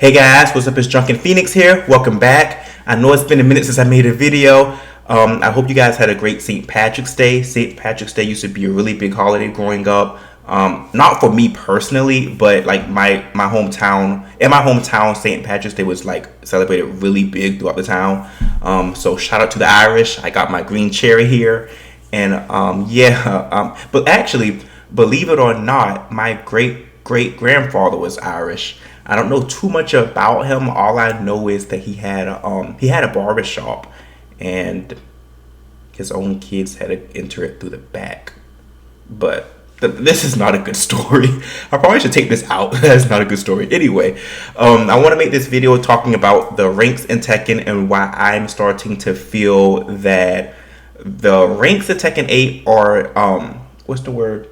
Hey guys, what's up? It's Drunken Phoenix here. Welcome back. I know it's been a minute since I made a video. I hope you guys had a great St. Patrick's Day. St. Patrick's Day used to be a really big holiday growing up. Not for me personally, but like my hometown, in my hometown, St. Patrick's Day was like celebrated really big throughout the town. So shout out to the Irish. I got my green cherry here, and but actually, believe it or not, my great grandfather was Irish. I don't know too much about him. All I know is that he had a barber shop, and his own kids had to enter it through the back. But this is not a good story. I probably should take this out. That's not a good story. Anyway, I want to make this video talking about the ranks in Tekken and why I'm starting to feel that the ranks in Tekken 8 are what's the word?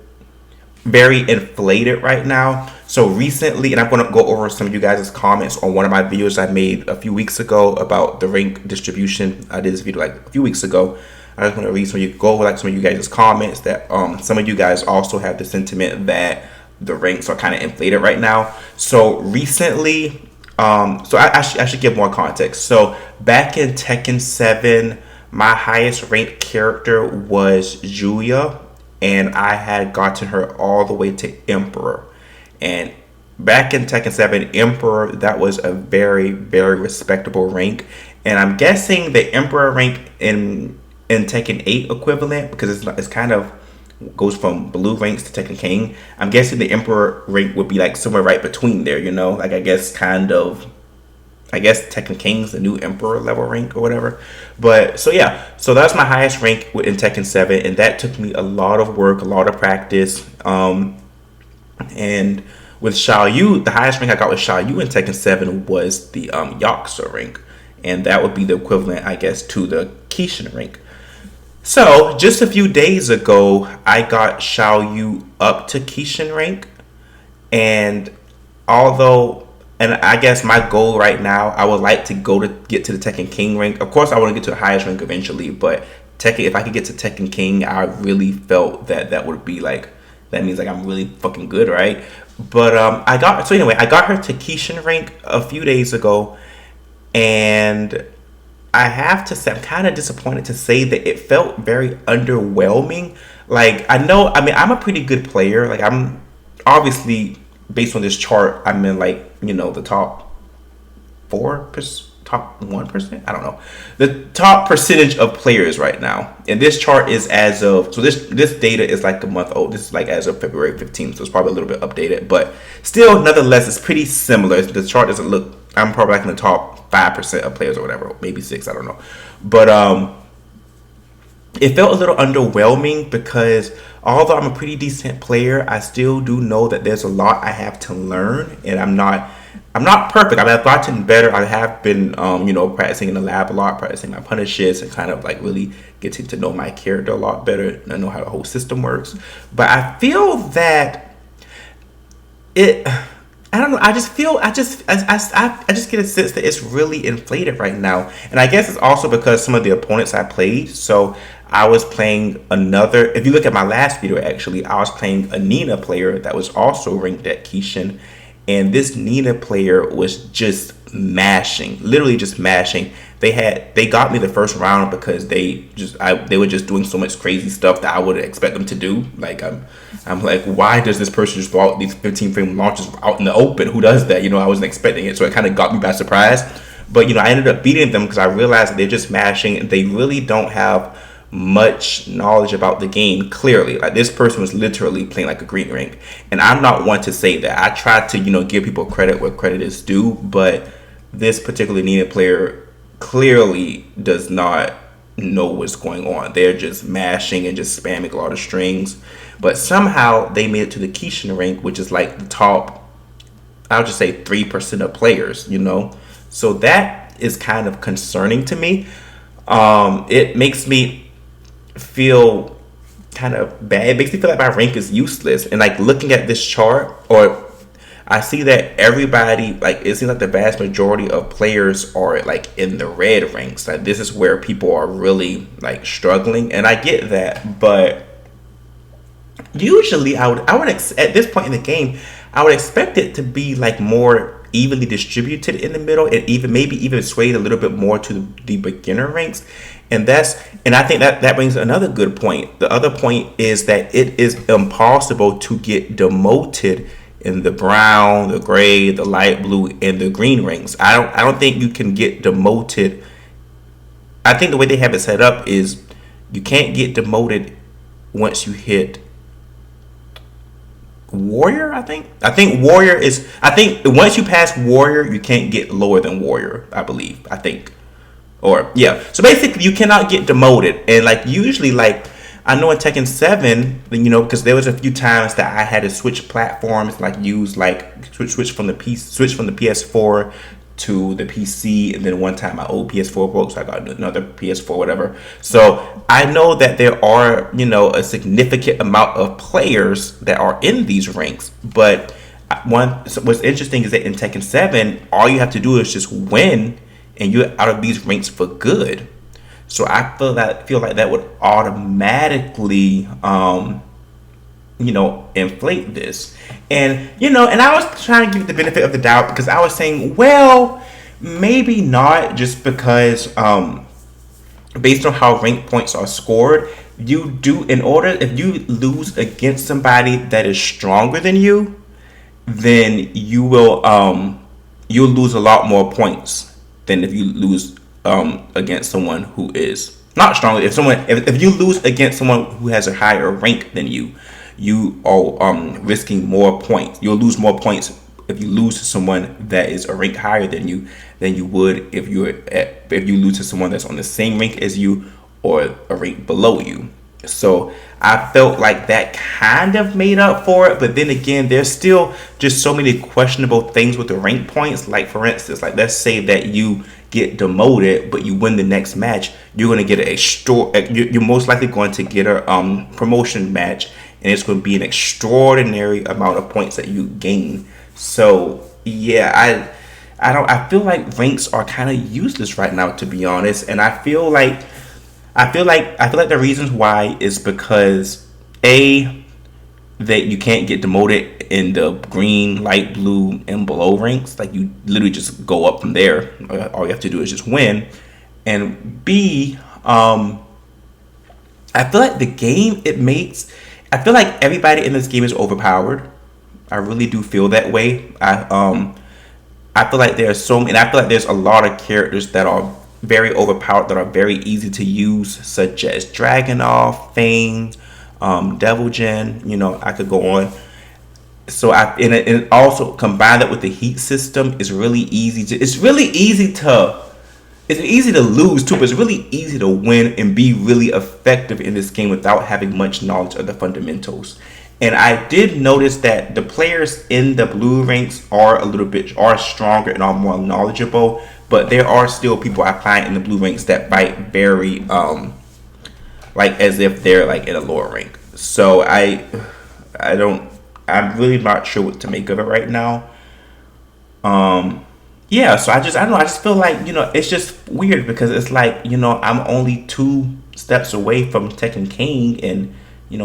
Very inflated right now. So recently, and I'm going to go over some of you guys' comments on one of my videos I made a few weeks ago about the rank distribution. I did this video like a few weeks ago. I just want to read some of you, go over like some of you guys' comments that some of you guys also have the sentiment that the ranks are kind of inflated right now. So recently, I should give more context. So back in Tekken 7, my highest ranked character was Julia, and I had gotten her all the way to Emperor. And back in Tekken 7, Emperor, that was a very respectable rank. And I'm guessing the Emperor rank in Tekken 8 equivalent, because it's kind of goes from blue ranks to Tekken King. I'm guessing the Emperor rank would be like somewhere right between there, you know? Like I guess Tekken King's the new Emperor level rank or whatever. But so yeah, so that's my highest rank in Tekken 7, and that took me a lot of work, a lot of practice. And with Xiaoyu, the highest rank I got with Xiaoyu in Tekken 7 was the Yakuza rank, and that would be the equivalent, I guess, to the Kishin rank. So just a few days ago, I got Xiaoyu up to Kishin rank, and I guess my goal right now, I would like to get to the Tekken King rank. Of course, I want to get to the highest rank eventually, but Tekken, if I could get to Tekken King, I really felt that would be like, that means like I'm really fucking good, right? But I got her to Kishin rank a few days ago, and I have to say I'm kind of disappointed to say that it felt very underwhelming. Like I'm a pretty good player. Like I'm obviously, based on this chart, I'm in like, the top 4%, top 1%. I don't know, the top percentage of players right now. And this chart is as of, so this data is like a month old. This is like as of February 15th, so it's probably a little bit updated, but still, nonetheless, it's pretty similar. The chart doesn't look. I'm probably like in the top 5% of players or whatever, maybe 6. I don't know, but it felt a little underwhelming because although I'm a pretty decent player, I still do know that there's a lot I have to learn, and I'm not perfect. I've gotten better. I have been, practicing in the lab a lot, practicing my punishes, and kind of like really getting to know my character a lot better, and I know how the whole system works. But I feel that I don't know. I just get a sense that it's really inflated right now, and I guess it's also because some of the opponents I played. So I was playing another. If you look at my last video, actually, I was playing a Nina player that was also ranked at Kishin, and this Nina player was just mashing, literally just mashing. They got me the first round because they were just doing so much crazy stuff that I wouldn't expect them to do. Like I'm like, why does this person just throw out these 15 frame launches out in the open? Who does that? I wasn't expecting it, so it kind of got me by surprise. But I ended up beating them because I realized that they're just mashing, and they really don't have much knowledge about the game. Clearly, like this person was literally playing like a green rank, and I'm not one to say that. I try to give people credit where credit is due, but this particular Nina player clearly does not know what's going on. They're just mashing and just spamming a lot of strings, but somehow they made it to the Kishin rank, which is like the top, I'll just say 3% of players, so that is kind of concerning to me. It makes me feel kind of bad. It makes me feel like my rank is useless, and like looking at this chart, or I see that everybody, like, it seems like the vast majority of players are like in the red ranks. Like this is where people are really like struggling, and I get that, but usually I would at this point in the game, I would expect it to be like more evenly distributed in the middle, and even maybe even swayed a little bit more to the beginner ranks. And I think that brings another good point. The other point is that it is impossible to get demoted in the brown, the gray, the light blue, and the green ranks. I don't think you can get demoted. I think the way they have it set up is you can't get demoted once you hit warrior. I think warrior is. I think once you pass warrior, you can't get lower than warrior. I believe. I think. Or yeah. So basically, you cannot get demoted, and like usually, like I know in Tekken 7, because there was a few times that I had to switch platforms, like use like switch from the PS4 to the PC, and then one time my old PS4 broke, so I got another PS4, whatever. So I know that there are, a significant amount of players that are in these ranks, but what's interesting is that in Tekken 7, all you have to do is just win, and you're out of these ranks for good. So I feel like that would automatically, inflate this. And I was trying to give the benefit of the doubt because I was saying, well, maybe not, just because based on how rank points are scored, if you lose against somebody that is stronger than you, then you'll lose a lot more points than if you lose against someone who is not stronger. If you lose against someone who has a higher rank than you, you are risking more points. You'll lose more points if you lose to someone that is a rank higher than you would if you lose to someone that's on the same rank as you or a rank below you. So I felt like that kind of made up for it, but then again, there's still just so many questionable things with the rank points. Like for instance, like let's say that you get demoted, but you win the next match, you're going to get you're most likely going to get a promotion match, and it's going to be an extraordinary amount of points that you gain. So yeah, I feel like ranks are kind of useless right now, to be honest, and I feel like the reasons why is because that you can't get demoted in the green, light blue, and below ranks. Like you literally just go up from there. All you have to do is just win. And B, I feel like I feel like everybody in this game is overpowered. I really do feel that way. I feel like there's a lot of characters that are very overpowered, that are very easy to use, such as Dragunov, Fane, Devil Jin. I could go on. So and also combine that with the heat system is really easy to. It's easy to lose too, but it's really easy to win and be really effective in this game without having much knowledge of the fundamentals. And I did notice that the players in the blue ranks are stronger and are more knowledgeable, but there are still people I find in the blue ranks that fight very like as if they're like in a lower rank. So I'm really not sure what to make of it right now. Yeah, so I don't know, I just feel like, it's just weird because it's like, I'm only 2 steps away from Tekken King, and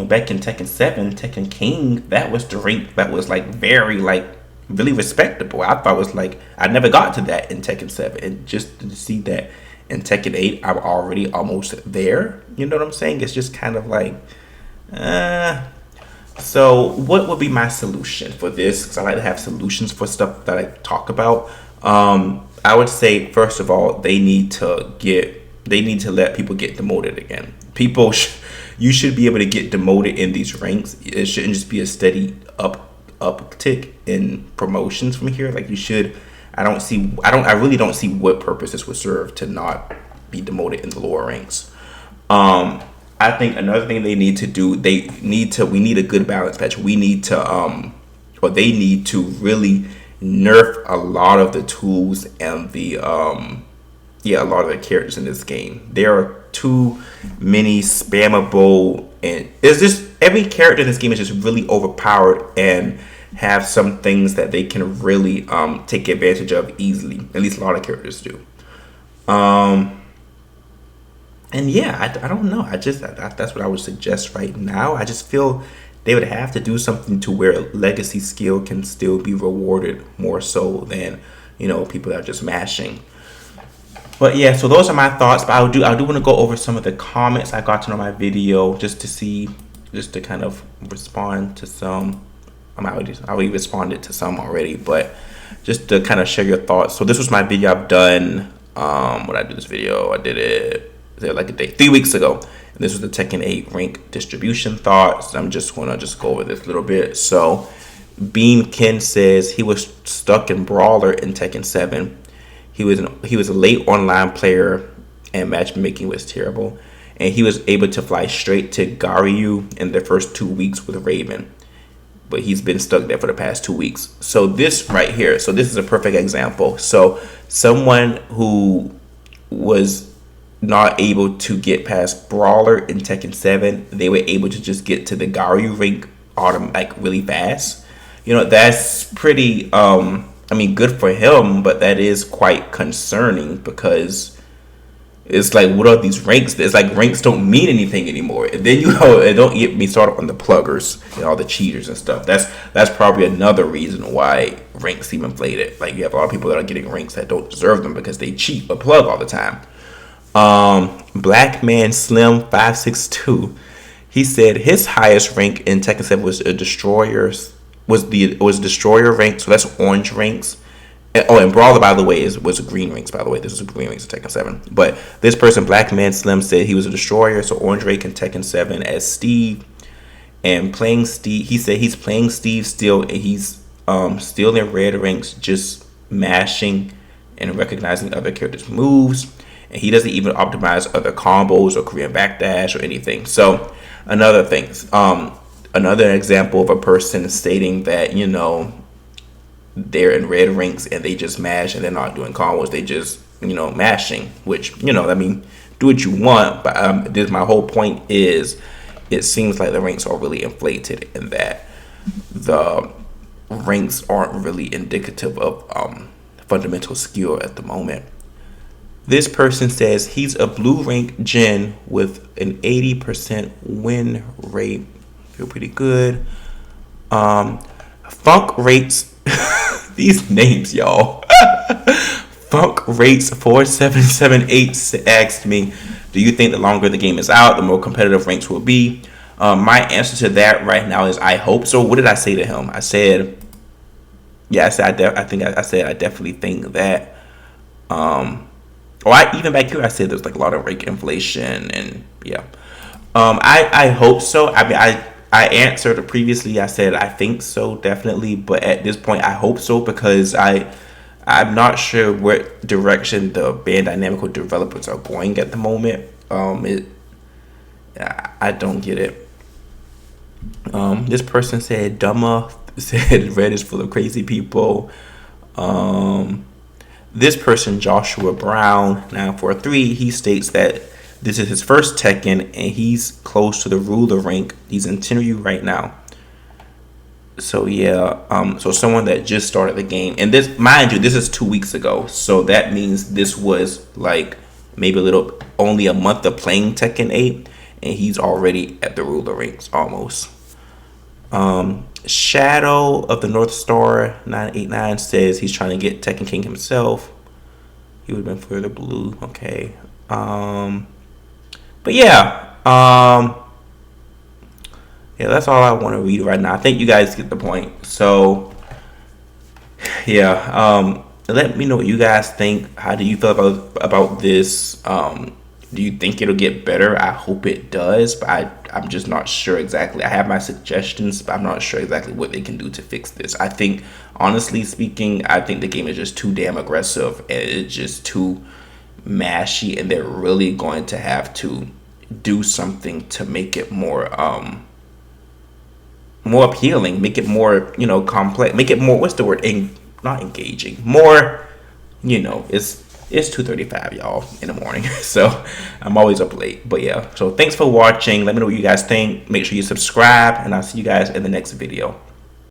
back in Tekken 7, Tekken King, that was the rank that was like very like really respectable. I thought it was like I never got to that in Tekken 7, and just to see that in Tekken 8, I'm already almost there. You know what I'm saying? It's just kind of like, So what would be my solution for this? Because I like to have solutions for stuff that I talk about. I would say first of all, they need to let people get demoted again. You should be able to get demoted in these ranks. It shouldn't just be a steady uptick in promotions from here. Like you should. I really don't see what purpose this would serve to not be demoted in the lower ranks. I think another thing they need to do, we need a good balance patch. They need to really nerf a lot of the tools and a lot of the characters in this game. There are too many spammable, and it's just every character in this game is just really overpowered and have some things that they can really take advantage of easily. At least a lot of characters do. And yeah, I don't know. That's what I would suggest right now. I just feel they would have to do something to where legacy skill can still be rewarded more so than, people that are just mashing. But yeah, so those are my thoughts. But I do want to go over some of the comments I got on my video just to kind of respond to some. I already responded to some already, but just to kind of share your thoughts. So this was my video I've done. When I did this video, I did it like a day, 3 weeks ago. And this was the Tekken 8 rank distribution thoughts. I'm just gonna go over this a little bit. So Beam Ken says he was stuck in Brawler in Tekken 7. He was a late online player and matchmaking was terrible. And he was able to fly straight to Garyu in the first 2 weeks with Raven. But he's been stuck there for the past 2 weeks. So this right here, so this is a perfect example. So someone who was not able to get past Brawler in Tekken 7, they were able to just get to the Garyu rank really fast. That's pretty good for him, but that is quite concerning because it's like, what are these ranks? It's like ranks don't mean anything anymore. And then don't get me started on the pluggers and all the cheaters and stuff. That's probably another reason why ranks seem inflated. Like, you have a lot of people that are getting ranks that don't deserve them because they cheat or plug all the time. Black Man Slim 562, he said his highest rank in Tekken 7 was a destroyers was destroyer rank, so that's orange ranks. And Brawler, by the way, was green ranks, by the way. This was green ranks in Tekken 7. But this person, Black Man Slim, said he was a destroyer, so orange rank in Tekken 7 as Steve. And playing Steve, he said he's playing Steve still, and he's still in red ranks, just mashing and recognizing other characters' moves. And he doesn't even optimize other combos or Korean backdash or anything. So another example of a person stating that, they're in red ranks and they just mash and they're not doing combos. They just, mashing, which, do what you want. But this, my whole point is, it seems like the ranks are really inflated and that the ranks aren't really indicative of fundamental skill at the moment. This person says he's a blue rank gen with an 80% win rate. Feel pretty good. Funk rates. These names, y'all. Funk rates 4778 asked me, do you think the longer the game is out, the more competitive ranks will be? My answer to that right now is I hope so. What did I say to him? I said, I definitely think that. Even back here I said there's like a lot of rank inflation and yeah. I hope so. I answered previously. I said I think so, definitely, but at this point, I hope so because I'm not sure what direction the Bandai developers are going at the moment. I don't get it. This person said Dumma said Red is full of crazy people. This person, Joshua Brown 943, he states that this is his first Tekken, and he's close to the ruler rank. He's in Tenryu right now. So yeah, so someone that just started the game, and this, mind you, this is 2 weeks ago. So that means this was like maybe only a month of playing Tekken 8, and he's already at the ruler ranks almost. Shadow of the North Star 989 says he's trying to get Tekken King himself. He would have been further blue. Okay. But yeah, that's all I want to read right now. I think you guys get the point. So yeah, let me know what you guys think. How do you feel about this? Do you think it'll get better? I hope it does, but I'm just not sure exactly. I have my suggestions, but I'm not sure exactly what they can do to fix this. I think, honestly speaking, I think the game is just too damn aggressive and it's just too mashy, and they're really going to have to do something to make it more appealing, make it more complex, make it more, what's the word, not engaging, more, it's 2:35, y'all, in the morning, so I'm always up late. But yeah, so thanks for watching. Let me know what you guys think. Make sure you subscribe, and I'll see you guys in the next video.